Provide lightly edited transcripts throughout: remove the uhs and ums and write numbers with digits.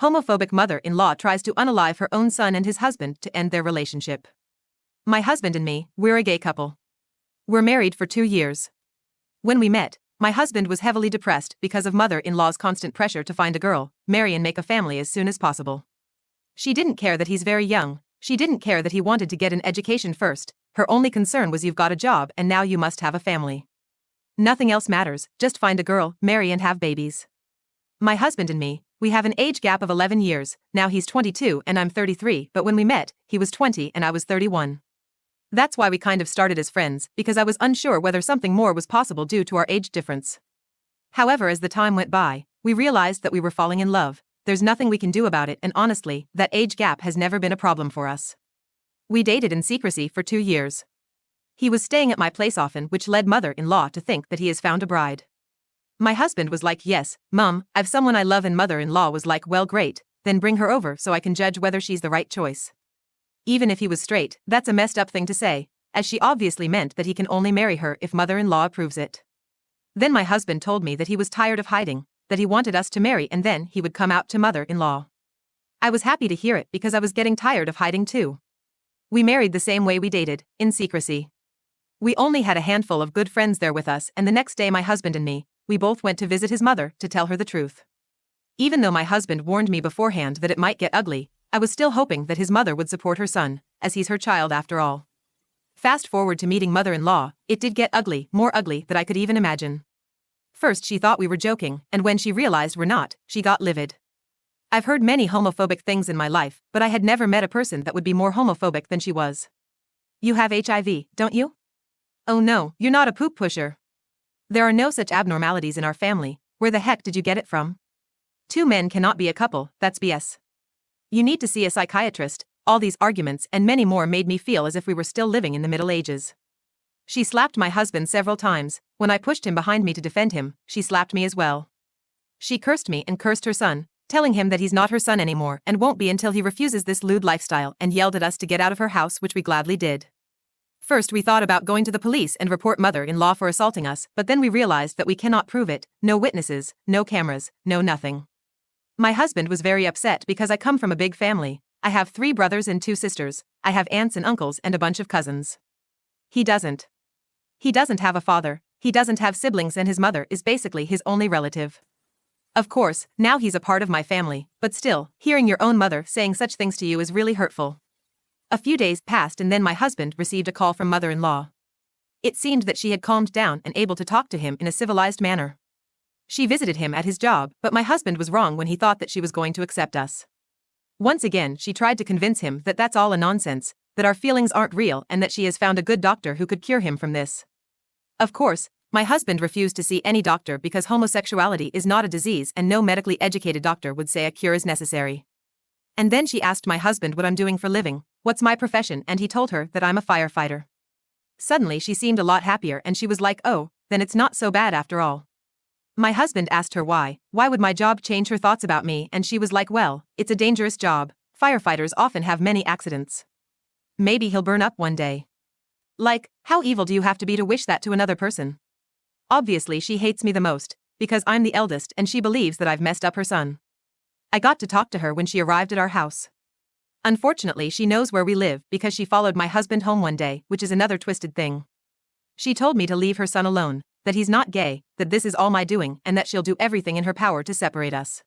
Homophobic mother-in-law tries to unalive her own son and his husband to end their relationship. My husband and me, we're a gay couple. We're married for 2 years. When we met, my husband was heavily depressed because of mother-in-law's constant pressure to find a girl, marry and make a family as soon as possible. She didn't care that he's very young, she didn't care that he wanted to get an education first, her only concern was you've got a job and now you must have a family. Nothing else matters, just find a girl, marry and have babies. My husband and me, we have an age gap of 11 years, now he's 22 and I'm 33, but when we met, he was 20 and I was 31. That's why we kind of started as friends, because I was unsure whether something more was possible due to our age difference. However, as the time went by, we realized that we were falling in love. There's nothing we can do about it, and honestly, that age gap has never been a problem for us. We dated in secrecy for 2 years. He was staying at my place often, which led mother-in-law to think that he has found a bride. My husband was like, "Yes, Mum, I've someone I love," and mother-in-law was like, "Well, great, then bring her over so I can judge whether she's the right choice." Even if he was straight, that's a messed up thing to say, as she obviously meant that he can only marry her if mother-in-law approves it. Then my husband told me that he was tired of hiding, that he wanted us to marry and then he would come out to mother-in-law. I was happy to hear it because I was getting tired of hiding too. We married the same way we dated, in secrecy. We only had a handful of good friends there with us, and the next day my husband and me, we both went to visit his mother to tell her the truth. Even though my husband warned me beforehand that it might get ugly, I was still hoping that his mother would support her son, as he's her child after all. Fast forward to meeting mother-in-law, it did get ugly, more ugly than I could even imagine. First she thought we were joking, and when she realized we're not, she got livid. I've heard many homophobic things in my life, but I had never met a person that would be more homophobic than she was. "You have HIV, don't you?" "Oh no, you're not a poop pusher." "There are no such abnormalities in our family, where the heck did you get it from?" "Two men cannot be a couple, that's BS. You need to see a psychiatrist." All these arguments and many more made me feel as if we were still living in the Middle Ages. She slapped my husband several times. When I pushed him behind me to defend him, she slapped me as well. She cursed me and cursed her son, telling him that he's not her son anymore and won't be until he refuses this lewd lifestyle, and yelled at us to get out of her house, which we gladly did. First we thought about going to the police and report mother-in-law for assaulting us, but then we realized that we cannot prove it, no witnesses, no cameras, no nothing. My husband was very upset because I come from a big family. I have 3 brothers and 2 sisters, I have aunts and uncles and a bunch of cousins. He doesn't. He doesn't have a father, he doesn't have siblings, and his mother is basically his only relative. Of course, now he's a part of my family, but still, hearing your own mother saying such things to you is really hurtful. A few days passed and then my husband received a call from mother-in-law. It seemed that she had calmed down and able to talk to him in a civilized manner. She visited him at his job, but my husband was wrong when he thought that she was going to accept us. Once again, she tried to convince him that that's all a nonsense, that our feelings aren't real and that she has found a good doctor who could cure him from this. Of course, my husband refused to see any doctor because homosexuality is not a disease and no medically educated doctor would say a cure is necessary. And then she asked my husband what I'm doing for living, what's my profession, and he told her that I'm a firefighter. Suddenly she seemed a lot happier and she was like, "Oh, then it's not so bad after all." My husband asked her why would my job change her thoughts about me, and she was like, "Well, it's a dangerous job, firefighters often have many accidents. Maybe he'll burn up one day." Like, how evil do you have to be to wish that to another person? Obviously she hates me the most, because I'm the eldest and she believes that I've messed up her son. I got to talk to her when she arrived at our house. Unfortunately she knows where we live because she followed my husband home one day, which is another twisted thing. She told me to leave her son alone, that he's not gay, that this is all my doing, and that she'll do everything in her power to separate us.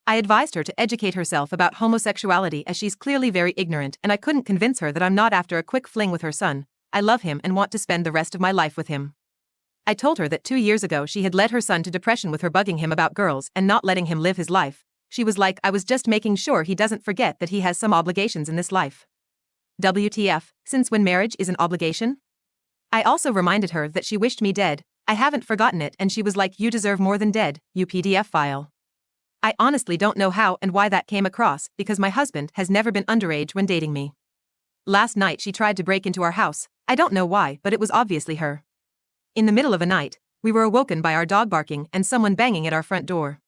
I advised her to educate herself about homosexuality as she's clearly very ignorant, and I couldn't convince her that I'm not after a quick fling with her son. I love him and want to spend the rest of my life with him. I told her that 2 years ago she had led her son to depression with her bugging him about girls and not letting him live his life. She was like, "I was just making sure he doesn't forget that he has some obligations in this life." WTF, since when marriage is an obligation? I also reminded her that she wished me dead. I haven't forgotten it, and she was like, "You deserve more than dead, you PDF file." I honestly don't know how and why that came across, because my husband has never been underage when dating me. Last night she tried to break into our house. I don't know why, but it was obviously her. In the middle of a night, we were awoken by our dog barking and someone banging at our front door.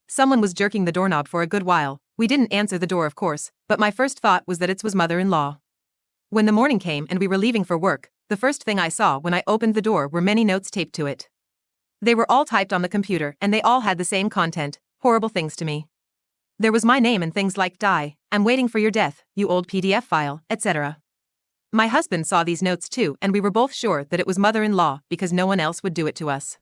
Someone was jerking the doorknob for a good while. We didn't answer the door, of course, but my first thought was that it was mother-in-law. When the morning came and we were leaving for work, the first thing I saw when I opened the door were many notes taped to it. They were all typed on the computer and they all had the same content: horrible things to me. There was my name and things like "die, I'm waiting for your death, you old PDF file," etc. My husband saw these notes too, and we were both sure that it was mother-in-law because no one else would do it to us.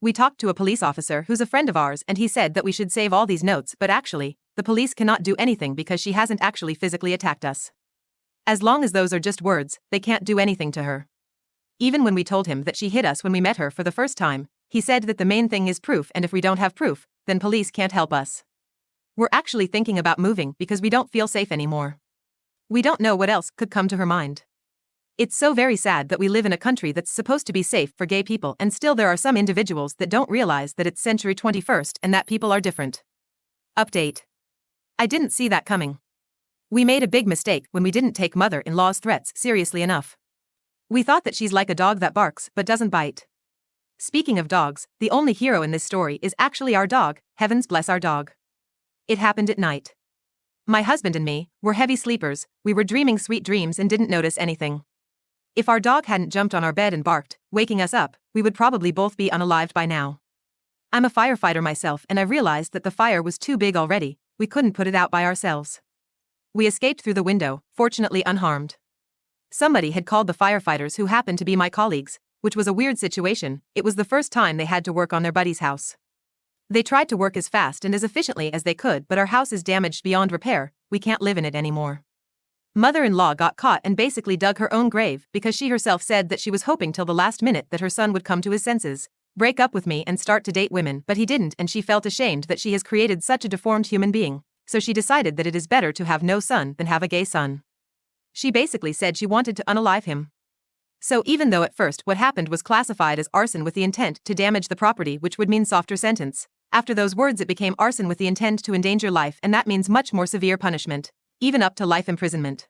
We talked to a police officer who's a friend of ours, and he said that we should save all these notes, but actually, the police cannot do anything because she hasn't actually physically attacked us. As long as those are just words, they can't do anything to her. Even when we told him that she hit us when we met her for the first time, he said that the main thing is proof, and if we don't have proof, then police can't help us. We're actually thinking about moving because we don't feel safe anymore. We don't know what else could come to her mind. It's so very sad that we live in a country that's supposed to be safe for gay people, and still there are some individuals that don't realize that it's century 21st and that people are different. Update. I didn't see that coming. We made a big mistake when we didn't take mother-in-law's threats seriously enough. We thought that she's like a dog that barks but doesn't bite. Speaking of dogs, the only hero in this story is actually our dog. Heavens bless our dog. It happened at night. My husband and me were heavy sleepers, we were dreaming sweet dreams and didn't notice anything. If our dog hadn't jumped on our bed and barked, waking us up, we would probably both be unalived by now. I'm a firefighter myself, and I realized that the fire was too big already, we couldn't put it out by ourselves. We escaped through the window, fortunately unharmed. Somebody had called the firefighters, who happened to be my colleagues, which was a weird situation. It was the first time they had to work on their buddy's house. They tried to work as fast and as efficiently as they could, but our house is damaged beyond repair, we can't live in it anymore. Mother-in-law got caught and basically dug her own grave because she herself said that she was hoping till the last minute that her son would come to his senses, break up with me and start to date women, but he didn't, and she felt ashamed that she has created such a deformed human being, so she decided that it is better to have no son than have a gay son. She basically said she wanted to unalive him. So even though at first what happened was classified as arson with the intent to damage the property, which would mean softer sentence, after those words it became arson with the intent to endanger life, and that means much more severe punishment, even up to life imprisonment.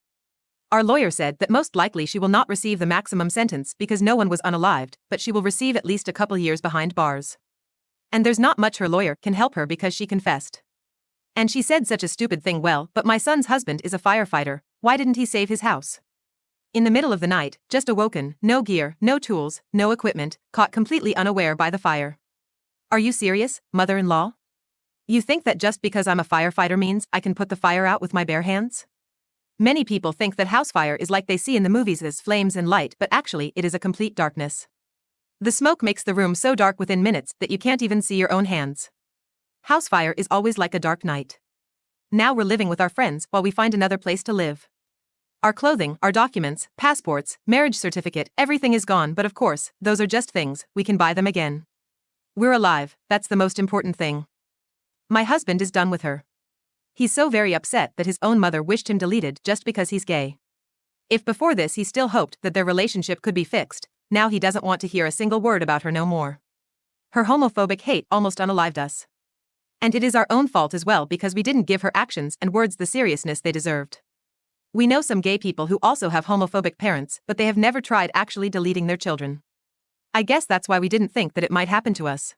Our lawyer said that most likely she will not receive the maximum sentence because no one was unalived, but she will receive at least a couple years behind bars. And there's not much her lawyer can help her because she confessed. And she said such a stupid thing. Well, but my son's husband is a firefighter, why didn't he save his house? In the middle of the night, just awoken, no gear, no tools, no equipment, caught completely unaware by the fire. Are you serious, mother-in-law? You think that just because I'm a firefighter means I can put the fire out with my bare hands? Many people think that house fire is like they see in the movies as flames and light, but actually it is a complete darkness. The smoke makes the room so dark within minutes that you can't even see your own hands. House fire is always like a dark night. Now we're living with our friends while we find another place to live. Our clothing, our documents, passports, marriage certificate, everything is gone, but of course, those are just things, we can buy them again. We're alive, that's the most important thing. My husband is done with her. He's so very upset that his own mother wished him deleted just because he's gay. If before this he still hoped that their relationship could be fixed, now he doesn't want to hear a single word about her no more. Her homophobic hate almost unalived us. And it is our own fault as well because we didn't give her actions and words the seriousness they deserved. We know some gay people who also have homophobic parents, but they have never tried actually deleting their children. I guess that's why we didn't think that it might happen to us.